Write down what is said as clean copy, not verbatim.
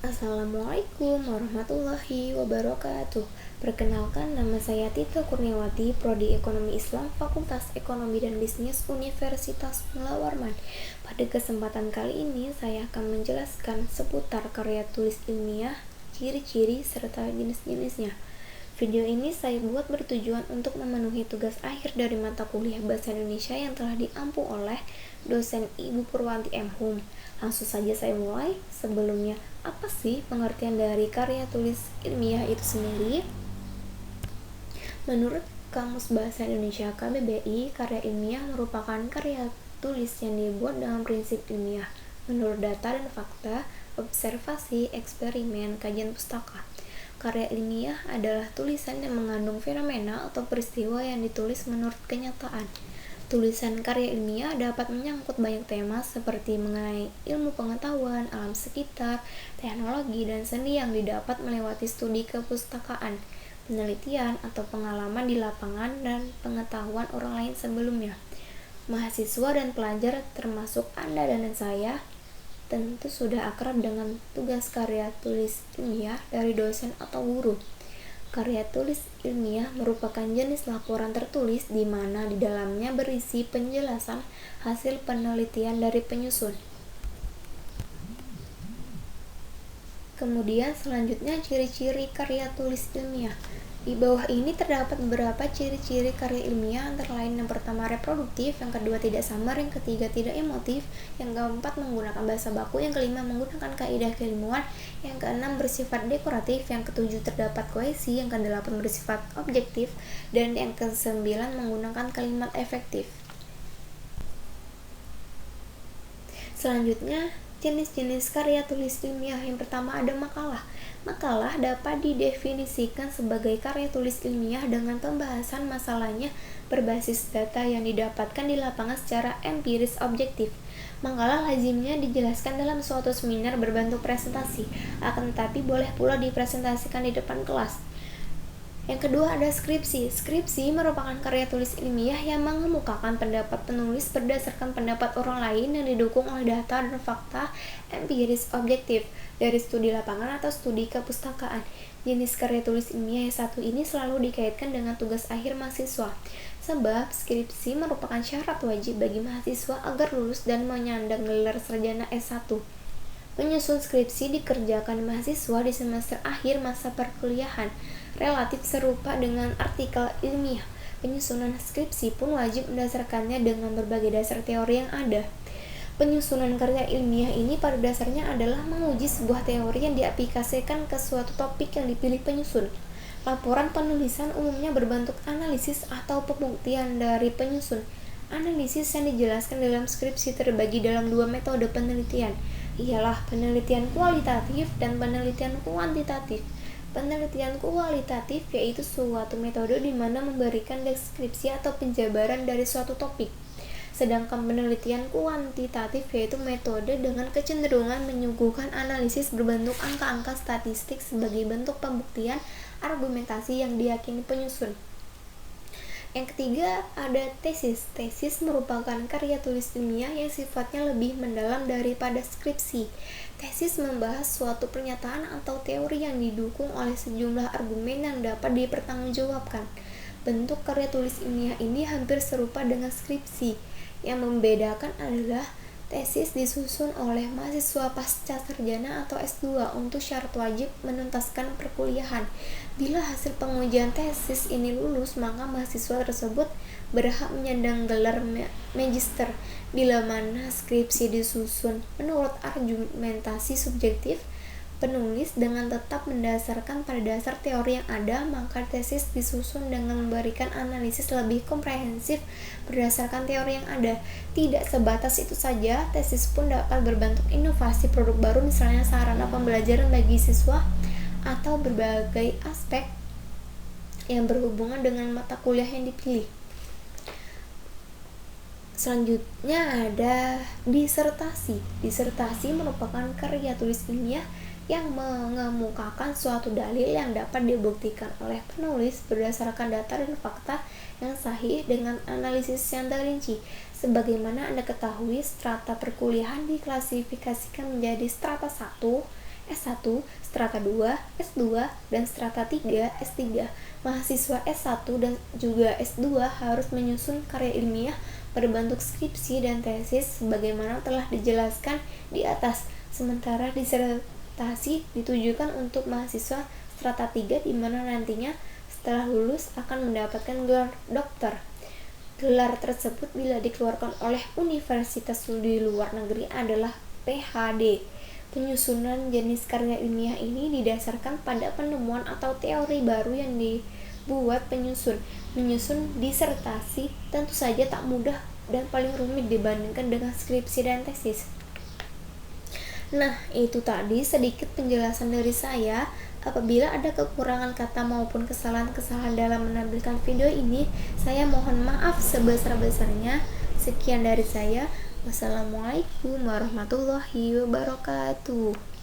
Assalamualaikum warahmatullahi wabarakatuh. Perkenalkan, nama saya Tita Kurniawati, Prodi Ekonomi Islam, Fakultas Ekonomi dan Bisnis, Universitas Mula Warman. Pada kesempatan kali ini, saya akan menjelaskan seputar karya tulis ilmiah, ciri-ciri, serta jenis-jenisnya. Video ini saya buat bertujuan untuk memenuhi tugas akhir dari mata kuliah Bahasa Indonesia yang telah diampu oleh dosen Ibu Purwanti M. Hum. Langsung saja saya mulai. Sebelumnya, apa sih pengertian dari karya tulis ilmiah itu sendiri? Menurut Kamus Bahasa Indonesia KBBI, karya ilmiah merupakan karya tulis yang dibuat dengan prinsip ilmiah, menurut data dan fakta, observasi, eksperimen, kajian pustaka. Karya ilmiah adalah tulisan yang mengandung fenomena atau peristiwa yang ditulis menurut kenyataan. Tulisan karya ilmiah dapat menyangkut banyak tema seperti mengenai ilmu pengetahuan, alam sekitar, teknologi, dan seni yang didapat melewati studi kepustakaan, penelitian, atau pengalaman di lapangan dan pengetahuan orang lain sebelumnya. Mahasiswa dan pelajar termasuk Anda dan saya tentu sudah akrab dengan tugas karya tulis ilmiah dari dosen atau guru. Karya tulis ilmiah merupakan jenis laporan tertulis di mana di dalamnya berisi penjelasan hasil penelitian dari penyusun. Kemudian selanjutnya ciri-ciri karya tulis ilmiah. Di bawah ini terdapat beberapa ciri-ciri karya ilmiah, antara lain yang pertama reproduktif, yang kedua tidak samar, yang ketiga tidak emotif, yang keempat menggunakan bahasa baku, yang kelima menggunakan kaidah keilmuan, yang keenam bersifat dekoratif, yang ketujuh terdapat koesi, yang kedelapan bersifat objektif, dan yang kesembilan menggunakan kalimat efektif. Selanjutnya, jenis-jenis karya tulis ilmiah. Yang pertama ada makalah. Makalah dapat didefinisikan sebagai karya tulis ilmiah dengan pembahasan masalahnya berbasis data yang didapatkan di lapangan secara empiris objektif. Makalah lazimnya dijelaskan dalam suatu seminar berbentuk presentasi, akan tetapi boleh pula dipresentasikan di depan kelas. Yang kedua ada skripsi. Skripsi merupakan karya tulis ilmiah yang mengemukakan pendapat penulis berdasarkan pendapat orang lain yang didukung oleh data dan fakta empiris objektif dari studi lapangan atau studi kepustakaan. Jenis karya tulis ilmiah yang satu ini selalu dikaitkan dengan tugas akhir mahasiswa, sebab skripsi merupakan syarat wajib bagi mahasiswa agar lulus dan menyandang gelar sarjana S1. Penyusun skripsi dikerjakan mahasiswa di semester akhir masa perkuliahan, relatif serupa dengan artikel ilmiah. Penyusunan skripsi pun wajib mendasarkannya dengan berbagai dasar teori yang ada. Penyusunan karya ilmiah ini pada dasarnya adalah menguji sebuah teori yang diaplikasikan ke suatu topik yang dipilih penyusun. Laporan penulisan umumnya berbentuk analisis atau pembuktian dari penyusun. Analisis yang dijelaskan dalam skripsi terbagi dalam dua metode penelitian, ialah penelitian kualitatif dan penelitian kuantitatif. Penelitian kualitatif yaitu suatu metode di mana memberikan deskripsi atau penjabaran dari suatu topik. Sedangkan penelitian kuantitatif yaitu metode dengan kecenderungan menyuguhkan analisis berbentuk angka-angka statistik sebagai bentuk pembuktian argumentasi yang diyakini penyusun. Yang ketiga ada tesis. Tesis merupakan karya tulis ilmiah yang sifatnya lebih mendalam daripada skripsi. Tesis membahas suatu pernyataan atau teori yang didukung oleh sejumlah argumen yang dapat dipertanggungjawabkan. Bentuk karya tulis ilmiah ini hampir serupa dengan skripsi. Yang membedakan adalah tesis disusun oleh mahasiswa pasca sarjana atau S2 untuk syarat wajib menuntaskan perkuliahan. Bila hasil pengujian tesis ini lulus, maka mahasiswa tersebut berhak menyandang gelar magister. Bila mana skripsi disusun menurut argumentasi subjektif penulis dengan tetap mendasarkan pada dasar teori yang ada, maka tesis disusun dengan memberikan analisis lebih komprehensif berdasarkan teori yang ada. Tidak sebatas itu saja, tesis pun dapat berbentuk inovasi produk baru, misalnya sarana pembelajaran bagi siswa atau berbagai aspek yang berhubungan dengan mata kuliah yang dipilih. Selanjutnya ada disertasi. Disertasi merupakan karya tulis ilmiah yang mengemukakan suatu dalil yang dapat dibuktikan oleh penulis berdasarkan data dan fakta yang sahih dengan analisis yang terrinci. Sebagaimana Anda ketahui, strata perkuliahan diklasifikasikan menjadi strata 1 S1, strata 2, S2, dan strata 3, S3. Mahasiswa S1 dan juga S2 harus menyusun karya ilmiah berbentuk skripsi dan tesis sebagaimana telah dijelaskan di atas. Sementara disertasi ditujukan untuk mahasiswa strata 3 di mana nantinya setelah lulus akan mendapatkan gelar doktor. Gelar tersebut bila dikeluarkan oleh universitas di luar negeri adalah PhD. Penyusunan jenis karya ilmiah ini didasarkan pada penemuan atau teori baru yang dibuat penyusun. Menyusun disertasi tentu saja tak mudah dan paling rumit dibandingkan dengan skripsi dan tesis. Nah, itu tadi sedikit penjelasan dari saya. Apabila ada kekurangan kata maupun kesalahan-kesalahan dalam menampilkan video ini, saya mohon maaf sebesar-besarnya. Sekian dari saya. Wassalamualaikum warahmatullahi wabarakatuh.